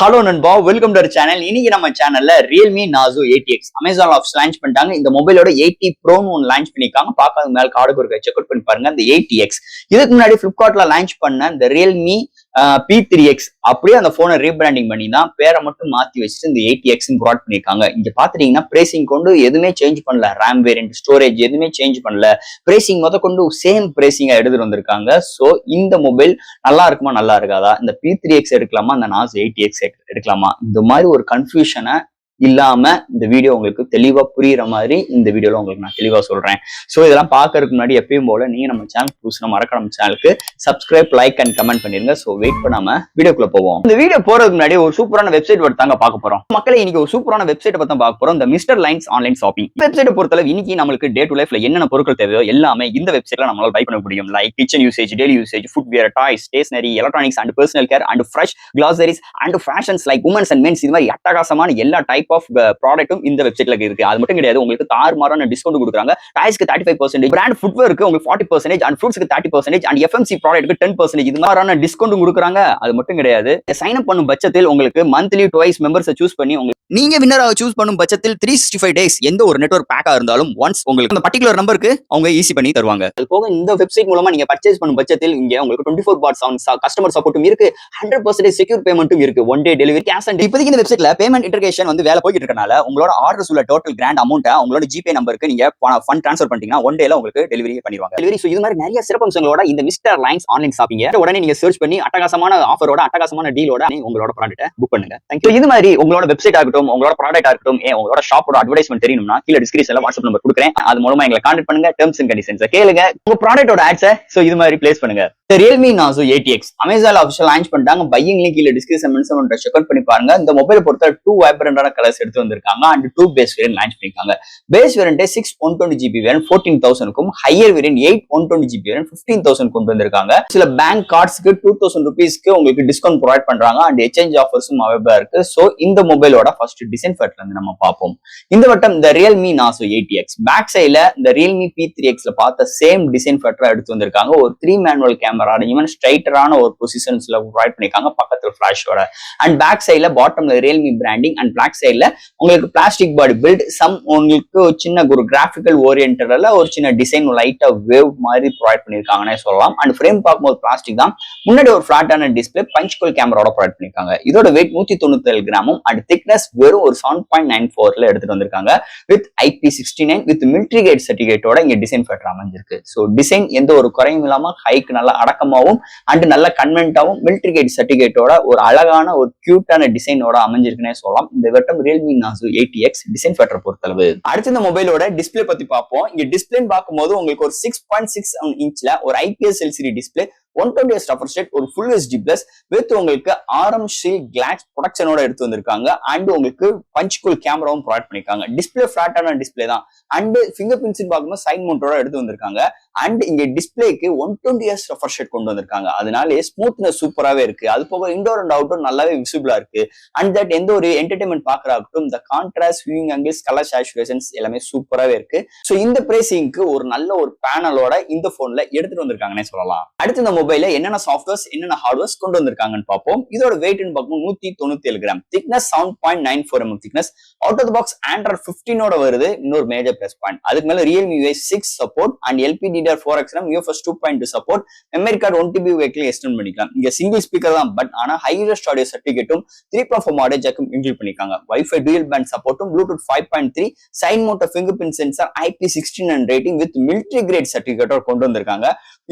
Hello நண்பா, welcome to our channel. இன்னைக்கு நம்ம சேனல்ல Realme Nazo 80X Amazon apps launch பண்ணிட்டாங்க. இந்த மொபைலோட 80 ப்ரோன்னு ஒன்று லான்ச் பண்ணிருக்காங்க. பார்க்காத மேல கார்டுக்கு ஒரு செக் அவுட் பண்ணி பாருங்க. இந்த 80X இதுக்கு முன்னாடி பிளிப்கார்ட்ல லான்ச் பண்ண இந்த ரியல்மி P3X அப்படியே அந்த போனை ரீபிராண்டிங் பண்ணி தான் பேரை மட்டும் மாத்தி வச்சுட்டு இந்த 80X ப்ராட் பண்ணிருக்காங்க. இங்க பாத்துட்டீங்கன்னா பிரேசிங் கொண்டு எதுவுமே சேஞ்ச் பண்ணல, ரேம் வேரியன்ட் ஸ்டோரேஜ் எதுவுமே சேஞ்ச் பண்ணல, பிரேசிங் கொண்டு சேம் பிரேசிங்கா எடுத்துட்டு வந்திருக்காங்க. சோ இந்த மொபைல் நல்லா இருக்குமா நல்லா இருக்காதா, இந்த P3X எடுக்கலாமா இந்த நாஸ் 80X எடுக்கலாமா, இந்த மாதிரி ஒரு கன்ஃபியூஷனை இல்லாம இந்த வீடியோ உங்களுக்கு தெளிவா புரியுற மாதிரி இந்த வீடியோல உங்களுக்கு நான் தெளிவா சொல்றேன். சோ இதெல்லாம் பாக்குறதுக்கு முன்னாடி எப்பயும் போல நீங்க நம்ம சேனல் புதுசுனா மறக்காம நம்ம சேனலுக்கு சப்ஸ்கிரைப், லைக் அண்ட் கமெண்ட் பண்ணிருங்க. சோ வெயிட் பண்ணாம வீடியோக்குள்ள போவோம். இந்த வீடியோ போறதுக்கு முன்னாடி ஒரு சூப்பரான வெப்சைட் தாங்க பார்க்க போறோம். மக்களே, இன்னைக்கு ஒரு சூப்பரான வெப்சைட் பத்தி பார்க்க போறோம். இந்த மிஸ்டர் லைன்ஸ் ஆன்லைன் ஷாப்பிங் வெப்சைட்டை பொறுத்தளவு இன்னைக்கு நம்மளுக்கு டே டு லைஃப்ல என்னென்ன பொருட்கள் தேவையோ எல்லாமே இந்த வெப்சைட்ல நம்மளால பை பண்ண முடியும். Like kitchen usage, daily usage, footwear, toys, stationery, electronics and personal care and fresh groceries and fashions like women's and men's, இது மாதிரி அட்டகாசமான எல்லா டைப் ஆஃப் ப்ராடக்ட்டும் இந்த வெப்சைட்ல இருக்கு. அது மட்டும் கிடையாது, உங்களுக்கு தாறுமாறான டிஸ்கவுண்ட் கொடுக்குறாங்க. டாய்ஸ்க்கு 35%, பிராண்ட் ஃபுட்வேருக்கு உங்களுக்கு 40% அண்ட் ஃப்ரூட்ஸ்க்கு 30% அண்ட் FMC ப்ராடக்ட்க்கு 10%, இது மாதிரியான டிஸ்கவுண்ட் கொடுக்குறாங்க. அது மட்டும் கிடையாது, சைன் அப் பண்ணும் பட்சத்தில் உங்களுக்கு மந்த்லி ட்வைஸ் மெம்பர்ஸை சூஸ் பண்ணி நீங்க வின்னராக சூஸ் பண்ணும் பட்சத்தில் 365 டேஸ் எந்த ஒரு நெட்வொர்க் பேக்கா இருந்தாலும் ஒன்ஸ் உங்களுக்கு அந்த பர்டிகுலர் நம்பருக்கு அவங்க ஈஸி பண்ணி தருவாங்க. அது போக இந்த வெப்சைட் மூலமா நீங்க பர்ச்சேஸ் பண்ணும் பட்சத்தில் இங்க உங்களுக்கு 24/7 கஸ்டமர் சப்போர்ட்டும் இருக்கு, 100% செக்யூர் பேமெண்ட்டும் இருக்கு, one day delivery, cash and இப்போதைக்கு இந்த வெப்சைட்ல பேமெண்ட் இன்டர்கேஷன் வேலை போயிட்டு இருக்கனால உங்களோட ஆர்டர்ஸ் உள்ள டோட்டல் கிராண்ட் அமௌண்ட்டை உங்களோட ஜிபே நம்பருக்கு நீங்க ஃபண்ட் ட்ரான்ஸ்ஃபர் பண்ணிட்டீங்கன்னா ஒன் டேல உங்களுக்கு டெலிவரி பண்ணிடுவாங்க. டெலிவரி இது மாதிரி நிறைய சிறப்பம்சங்களோட இந்த மிஸ்டர் லைன்ஸ் ஆன்லைன் ஷாப்பிங் உடனே நீங்க சர்ச் பண்ணி அட்டகாசமான ஆஃபரோட அட்டகாசமான டீலோட உங்களோட ப்ராடக்ட்டை புக் பண்ணுங்க. தேங்க்யூ. இது மாதிரி உங்களோட வெப்சைட் ஆகட்டும், உங்களோட ப்ராடக்ட் ஆகட்டும், உங்களோட ஷாப்போட அட்வர்டைஸ்மெண்ட் தெரியணும்னா கீழ டிஸ்கிரிப்ஷன்ல வாட்ஸ்அப் நம்பர் கொடுக்குறேன். அது மூலமா எங்களை கான்டாக்ட் பண்ணுங்க. டெர்ம்ஸ் அண்ட் கண்டிஷன்ஸ் கேளுங்க, உங்க ப்ராடக்ட்டோட ஆட்ஸை இது மாதிரி பிளேஸ் பண்ணுங்க. Realme Nazo 80X Amazon official launch பண்ணிட்டாங்க. பையிங் லிங்க் கீழ டிஸ்கிரிப்ஷன் மென்ஷன் செக் அவுட் பண்ணி பாருங்க. இந்த மொபைலை பொறுத்த 2 வைப்ரண்டான கலர்ஸ் எடுத்து வந்திருக்காங்க அண்ட் 2 பேஸ் வேரியன்ட் லான்ச் பண்ணிருக்காங்க. பேஸ் வேரியன்ட் 6 120GB வேரியன்ட் 14,000க்கும், ஹையர் வேரியன்ட் 8 120GB வேரியன்ட் 15,000 கொண்டு வந்திருக்காங்க. சில பேங்க் கார்ட்ஸ்க்கு 2,000 ரூபீஸ்க்கு உங்களுக்கு டிஸ்கவுண்ட் ப்ரொவைட் பண்றாங்க அண்ட் எக்ஸ்சேஞ்ச் ஆஃபர்ஸும் அவைலபிளா இருக்கு. சோ இந்த மொபைலோட ஃபர்ஸ்ட் டிசைன் ஃபேட்ல இருந்து நம்ம பார்ப்போம். இந்த வட்டம் இந்த ரியல்மி நாசோ 80X பேக் சைடுல இந்த ரியல்மி P3Xல பார்த்த சேம் டிசைன் ஃபேட்டரா எடுத்து வந்திருக்காங்க. ஒரு 3 மேனுவல் கேமரா ஈவன் ஸ்ட்ரைட்டரான ஒரு பொசிஷன்ஸ்ல ப்ரொவைட் பண்ணிருக்காங்க, பக்கத்துல ஃபிளாஷோட. அண்ட் பேக் சைடுல பாட்டம்ல ரியல்மி பிராண்டிங் அண்ட் பிளாக் சைடுல உங்களுக்கு பிளாஸ்டிக் பாடி பில்ட் சம் உங்களுக்கு சின்ன ஒரு கிராபிக்கல் ஓரியன்டர்ல ஒரு சின்ன டிசைன் லைட்டா வேவ் மாதிரி ப்ரொவைட் பண்ணிருக்காங்கன்னே சொல்லலாம். அண்ட் ஃப்ரேம் பார்க்கும்போது பிளாஸ்டிக் தான், முன்னாடி ஒரு பிளாட்டான டிஸ்பிளே பஞ்ச்கோல் கேமராவோட ப்ரொவைட் பண்ணிருக்காங்க. இதோட வெயிட் 197 கிராமும் அண்ட் திக்னஸ் வெறும் ஒரு 7.94ல எடுத்துட்டு வந்திருக்காங்க. With IP69 with military grade சர்டிபிகேட்டோட இங்க டிசைன் ஃபேட்டர் அமைஞ்சிருக்கு. சோ டிசைன் எந்த ஒரு குறையும் இல்லாம ஹைக் நல்ல அடக்கமாவும் அண்ட் நல்ல கன்வென்ட்டாவும் மிலிட்டரி கேட் சர்டிபிகேட்டோட ஒரு அழகான ஒரு கியூட்டான டிசைனோட அமைஞ்சிருக்குன்னே சொல்லலாம். இந்த வட்டம் ரியல்மி நாசோ 80X டிசைன் ஃபேட்டர் பொறுத்தளவு. அடுத்து இந்த மொபைலோட டிஸ்பிளே பத்தி பார்ப்போம். இங்க டிஸ்பிளே பார்க்கும்போது உங்களுக்கு ஒரு 6.67 இன்ச்ல ஒரு IPS LCD display, 120Hz refresh rate, ஒரு ஃபுல் HD பிளஸ் வித் உங்களுக்கு RM ஷீல்ட் கிளாஸ் ப்ரொடக்ஷனோட எடுத்து வந்திருக்காங்க. அண்ட் உங்களுக்கு பஞ்ச்கோல் கேமராவும் ப்ரொவைட் பண்ணிருக்காங்க. டிஸ்பிளே ஃபிளாட்டான டிஸ்பிளே தான் அண்ட் ஃபிங்கர் பிரிண்ட்ஸ் பார்க்கும்போது சைட் மவுண்டோட எடுத்து வந்திருக்காங்க. அண்ட் இங்க டிஸ்பிளேக்கு 120Hz ரெஃப்ரெஷ் ரேட் கொண்டு வந்திருக்காங்க. அதனால ஸ்மூத்னஸ் சூப்பராவே இருக்கு. அது போக இன்டோர் அண்ட் அவுட்டோர் நல்லாவே விசிபிளா இருக்கு. அண்ட் தட் எந்த ஒரு என்டர்டைன்மெண்ட் பாக்குறாகட்டும், இந்த contrast viewing angles, colour saturations எல்லாமே சூப்பராவே இருக்கு. சோ இந்த பிரைசிங்க்கு ஒரு நல்ல ஒரு பேனலோட இந்த போன்ல எடுத்துட்டு வந்திருக்காங்கன்னே சொல்லலாம். அடுத்து இந்த மொபைல்ல என்னென்ன சாஃப்ட்வேர்ஸ் என்னென்ன ஹார்ட்வேர்ஸ் கொண்டு வந்திருக்காங்கன்னு பார்ப்போம். இதோட வெயிட் பார்க்கும் 197 gram, thickness 7.94 mm thickness, out of the box Android 15 வருது. இன்னொரு மேஜர் பிளஸ் பாயிண்ட். அதுக்கு மேல Realme UI 6 support and LPDDR4X UFS 2.2 support, memory card 1TB வெஹிக்கிள் எக்ஸ்டெண்ட் பண்ணிக்கலாம். இங்க சிங்கிள் ஸ்பீக்கர் தான், பட் ஆனா ஹையஸ்ட் ஆடியோ சர்டிபிகேட்டும் 3.4 ஆடியோ ஜாக்கும் இன்க்ளூட் பண்ணிருக்காங்க. Wi-Fi dual band சப்போர்ட்டும், Bluetooth 5.3, side mounted fingerprint sensor, IP69 rating with military grade சர்டிபிகேட்டோட கொண்டு வந்திருக்காங்க.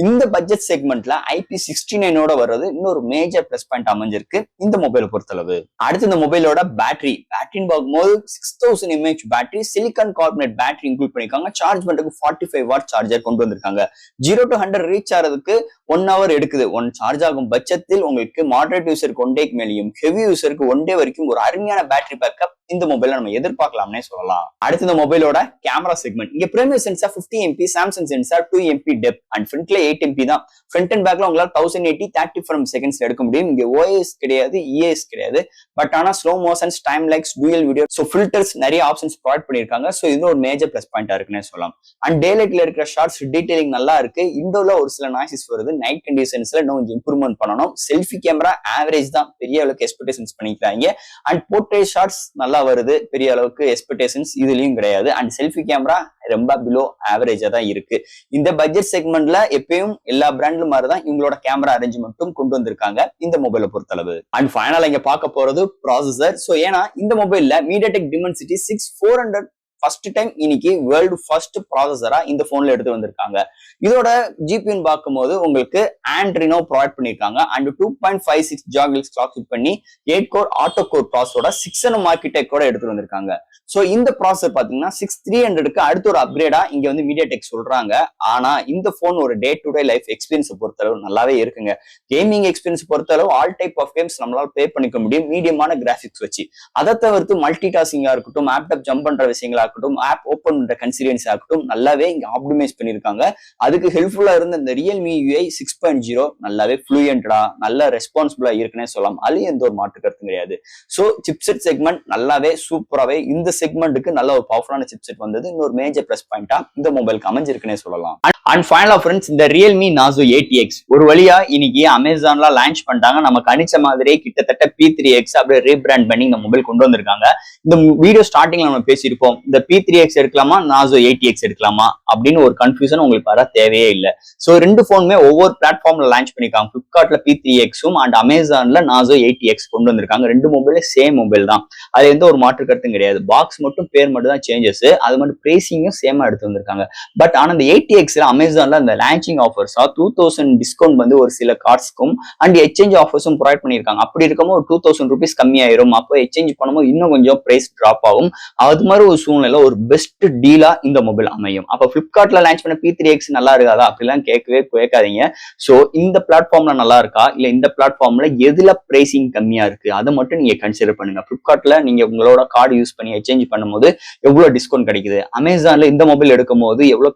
இந்த பட்ஜெட் செக்மெண்ட்ல IP69 வர்றது இன்னொரு மேஜர் பிளஸ் பாயிண்ட் அமைஞ்சிருக்கு இந்த மொபைலை பொறுத்தளவு. அடுத்து இந்த மொபைலோட பேட்டரின்னு பார்க்கும்போது 6000 mAh battery, silicon carbonate battery include பண்ணிருக்காங்க. சார்ஜ் பண்றதுக்கு 45 வாட் சார்ஜர் கொண்டு வந்திருக்காங்க. 0 to 100 ரீச் ஆகிறதுக்கு 1 hour எடுக்குது. ஒன் சார்ஜ் ஆகும் பட்சத்தில் உங்களுக்கு மாடரேட் யூசருக்கு 1 டேக்கு மேலேயும், ஹெவி யூசருக்கு 1 டே வரைக்கும் ஒரு அருமையான பேட்டரி பேக்கப் இந்த மொபைல நம்ம எதிர்பார்க்கலாம்னே சொல்லலாம். அடுத்து இந்த மொபைலோட கேமரா செக்மெண்ட். இங்க primary sensor 50 MP, Samsung sensor 2 MP depth and ஃப்ரண்ட்ல 8 MP தான். ஃப்ரண்ட் அண்ட் பேக்ல உங்களால 1080 30 frames செகண்ட்ஸ்ல எடுக்க முடியும். இங்க OIS கிடையாது, EIS கிடையாது. பட் ஆனா slow motions, time likes, dual video, so filters நிறைய ஆப்ஷன்ஸ் ப்ரொவைட் பண்ணிருக்காங்க. சோ இது ஒரு மேஜர் பிளஸ் பாயிண்டா இருக்குன்னே சொல்லலாம். அண்ட் டே லைட்ல இருக்கிற ஷார்ட்ஸ் டீடைலிங் நல்லா இருக்கு. இண்டோல ஒரு சில நாய்ஸஸ் வருது, நைட் கண்டிஷன்ஸ்ல இன்னும் கொஞ்சம் இம்ப்ரூவ்மெண்ட் பண்ணணும். செல்ஃபி கேமரா ஆவரேஜ் தான், பெரிய அளவுக்கு எக்ஸ்பெக்டேஷன்ஸ் பண்ணிக்கிறாங்க. அண்ட் போர்ட்ரேட் ஷாட்ஸ் நல்லா வருது, பெரிய அளவுக்கு எக்ஸ்பெக்டேஷன்ஸ் இதுலயும் கிடையாது. அண்ட் செல்ஃபி கேமரா ரொம்ப பிலோ ஆவரேஜா தான் இருக்கு. இந்த பட்ஜெட் செக்மெண்ட்ல எப்பயும் எல்லா பிராண்ட்லும் மாதிரிதான் இவங்களோட கேமரா அரேஞ்ச்மெண்ட்டும் கொண்டு வந்திருக்காங்க இந்த மொபைலை பொறுத்தளவு. அண்ட் ஃபைனலா இங்க பார்க்க போறது ப்ராசஸர். சோ ஏன்னா இந்த மொபைல்ல MediaTek Dimensity 6400 ஃபர்ஸ்ட் டைம் இன்னைக்கு வேர்ல்டு ஃபர்ஸ்ட் ப்ராசஸரா இந்த போன்ல எடுத்து வந்திருக்காங்க. இதோட ஜிபின்னு பார்க்கும்போது உங்களுக்கு Adreno ப்ரொவைட் பண்ணிருக்காங்க. அண்ட் 2.56 GHz கிளாக் ஃபிட் பண்ணி 8 கோர் ஆட்டோ கோர் ப்ராசஸரோட 6nm ஆர்கிடெக்டோட எடுத்து வந்திருக்காங்க. சோ இந்த ப்ராசஸர் பாத்தீங்கன்னா 6300க்கு அடுத்த ஒரு அப்கிரேடா இங்க வந்து MediaTek சொல்றாங்க. ஆனா இந்த போன் ஒரு day to day life experience பொறுத்தளவு நல்லாவே இருக்குங்க. கேமிங் எக்ஸ்பீரியன்ஸ் பொறுத்தளவு ஆல் டைப் ஆஃப் கேம்ஸ் நம்மளால ப்ளே பண்ணிக்க முடியும் மீடியமான கிராபிக்ஸ் வச்சு. அதை தவிர்த்து மல்டி டாஸ்கிங்கா இருக்கட்டும், ஆப்டாப் ஜம்ப் பண்ற விஷயங்களா இருக்கட்டும், ஆப் ஓபன் பண்ற கன்சிடென்ஸ் ஆகட்டும் நல்லாவே இங்க ஆப்டிமைஸ் பண்ணிருக்காங்க. அதுக்கு ஹெல்ப்ஃபுல்லா இருந்த இந்த Realme UI 6.0 நல்லாவே ஃப்ளூயண்டா நல்ல ரெஸ்பான்சிபிளா இருக்குன்னே சொல்லலாம். அது எந்த ஒரு மாற்று கருத்தும் கிடையாது. சோ சிப்செட் செக்மெண்ட் நல்லாவே சூப்பராவே இந்த செக்மெண்ட்டுக்கு நல்ல ஒரு பவர்ஃபுல்லான சிப்செட் வந்தது இன்னொரு மேஜர் பிளஸ் பாயிண்டா இந்த மொபைலுக்கு அமைஞ்சிருக்குன்னே சொல்லலாம். அண்ட் ஃபைனலா ஃப்ரெண்ட்ஸ், இந்த Realme Nazo ATX ஒரு வழியா இன்னைக்கு அமேசான்ல லான்ச் பண்ணிட்டாங்க. நம்ம கணிச்ச மாதிரியே கிட்டத்தட்ட P3X அப்படியே ரீபிராண்ட் பண்ணி இந்த மொபைல் கொண்டு வந்திருக்காங்க. இந்த வீடியோ ஸ்டார்டிங்ல நம்ம பேசியிருப்போம், இந்த P3X எடுக்கலாமா Nazo ATX எடுக்கலாமா அப்படின்னு ஒரு கன்ஃபியூஷன் உங்களுக்கு வர தேவையே இல்லை. சோ ரெண்டு போனுமே ஒவ்வொரு பிளாட்ஃபார்ம்ல லான்ச் பண்ணிருக்காங்க. பிளிப்கார்ட்ல P3Xும் அண்ட் அமேசான்ல Nazo ATX கொண்டு வந்திருக்காங்க. ரெண்டு மொபைலும் சேம் மொபைல் தான், அது எந்த ஒரு மாற்று கருத்தும் கிடையாது. பாக்ஸ் மட்டும் பேர் மட்டும் தான் சேஞ்சஸ், அது மட்டும் பிரைசிங்கும் சேமா எடுத்து வந்திருக்காங்க. பட் ஆனா இந்த ATXல அமேசான்ல அந்த லான்ச்சிங் ஆஃபர்ஸா 2000 டிஸ்கவுண்ட் வந்து ஒரு சில கார்ட்ஸ்க்கும் அண்ட் எக்ஸ்சேஞ்ச் ஆஃபர்ஸும் ப்ரொவைட் பண்ணிருக்காங்க. அப்படி இருக்கும்போது 2000 rupees கம்மியாயிரும். அப்போ எக்ஸ்சேஞ்ச் பண்ணும்போது இன்னும் கொஞ்சம் பிரைஸ் டிராப் ஆகும். அது மாதிரி ஒரு சூழ்நிலை ஒரு பெஸ்ட் டீலா இந்த மொபைல் அமையும். அப்ப பிளிப்கார்ட்ல லான்ச் பண்ண P3X நல்லா இருக்காதா அப்படிலாம் கேட்காதீங்க. சோ இந்த பிளாட்ஃபார்ம்ல நல்லா இருக்கா இல்ல இந்த பிளாட்ஃபார்ம்ல எதுல பிரைசிங் கம்மியா இருக்கு அதை மட்டும் நீங்க கன்சிடர் பண்ணுங்க. பிளிப்கார்ட்ல நீங்க உங்களோட கார்டு யூஸ் பண்ணி எக்ஸ்சேஞ்ச் பண்ணும்போது எவ்வளவு டிஸ்கவுண்ட் கிடைக்குது, அமேசான்ல இந்த மொபைல் எடுக்கும் போது எவ்வளவு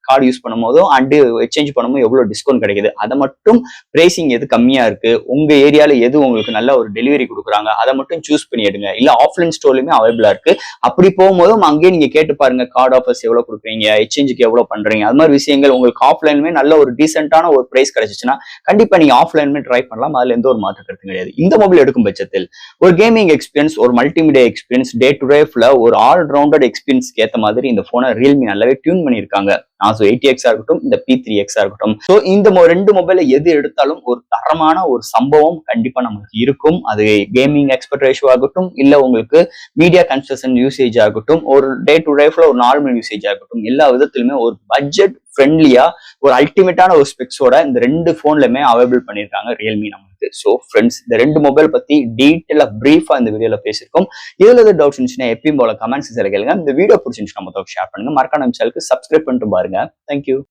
கார்டு யூஸ் பண்ணும் போதும் அண்ட் எக்ஸ்சேஞ்ச் பண்ணும்போது எவ்வளவு டிஸ்கவுண்ட் கிடைக்குது, அதை மட்டும் பிரைசிங் எது கம்மியா இருக்கு, உங்க ஏரியால எது உங்களுக்கு நல்ல ஒரு டெலிவரி கொடுக்குறாங்க அதை மட்டும் சூஸ் பண்ணி எடுங்க. இல்ல ஆஃப்லைன் ஸ்டோர்லயுமே அவைலபிளா இருக்கு. அப்படி போகும்போதும் அங்கேயே நீங்க கேட்டு பாருங்க, கார்டு ஆஃபர்ஸ் எவ்வளவு கொடுக்குறீங்க, எக்ஸ்சேஞ்சுக்கு எவ்வளவு பண்றீங்க, அது மாதிரி விஷயங்கள் உங்களுக்கு ஆஃப்லைனுமே நல்ல ஒரு டீசென்டான ஒரு பிரைஸ் கிடைச்சிச்சுன்னா கண்டிப்பா நீங்க ஆஃப்லைனுமே ட்ரை பண்ணலாம். அதுல எந்த ஒரு மாற்று கருத்து கிடையாது. இந்த மொபைல் எடுக்கும் பட்சத்தில் ஒரு கேமிங் எக்ஸ்பீரியன்ஸ், ஒரு மல்டிமீடியா எக்ஸ்பீரியன்ஸ், டே டு லைஃப்ல ஒரு ஆல்ரவுண்டட் எக்ஸ்பீரியன்ஸ்க்கு ஏற்ற மாதிரி இந்த போனை Realme நல்லாவே டியூன் பண்ணியிருக்காங்க. Nazo ATX இருக்கட்டும், இந்த P3X இருக்கட்டும். சோ இந்த ரெண்டு மொபைல எது எடுத்தாலும் ஒரு தரமான ஒரு சம்பவம் கண்டிப்பா நமக்கு இருக்கும். அது கேமிங் எக்ஸ்பர்ட் ரேஷியோ ஆகட்டும், இல்ல உங்களுக்கு மீடியா கன்ஸ்ட்ரக்ஷன் யூசேஜ் ஆகட்டும், ஒரு டே டு லைஃப்ல ஒரு நார்மல் யூசேஜ் ஆகட்டும், எல்லா விதத்திலுமே ஒரு பட்ஜெட் ஃப்ரெண்ட்லியா ஒரு அல்டிமேட்டான ஒரு ஸ்பெக்ஸோட இந்த ரெண்டு போன்லயுமே அவைலபிள் பண்ணிருக்காங்க Realme நமக்கு. சோ ஃப்ரெண்ட்ஸ், இந்த ரெண்டு மொபைல் பத்தி டீட்டெயிலா பிரீஃபா இந்த வீடியோல பேசியிருக்கோம். இதுல எதாவது டவுட்ஸ் இருந்துச்சுன்னா எப்பயும் போல கமெண்ட்ஸ் கேளுங்க. இந்த வீடியோ பிடிச்சிருந்துச்சுன்னா மொத்தம் ஷேர் பண்ணுங்க. மறக்காம நம்ம சேனலுக்கு சப்ஸ்கிரைப் பண்ணிட்டு பாருங்க. தேங்க்யூ.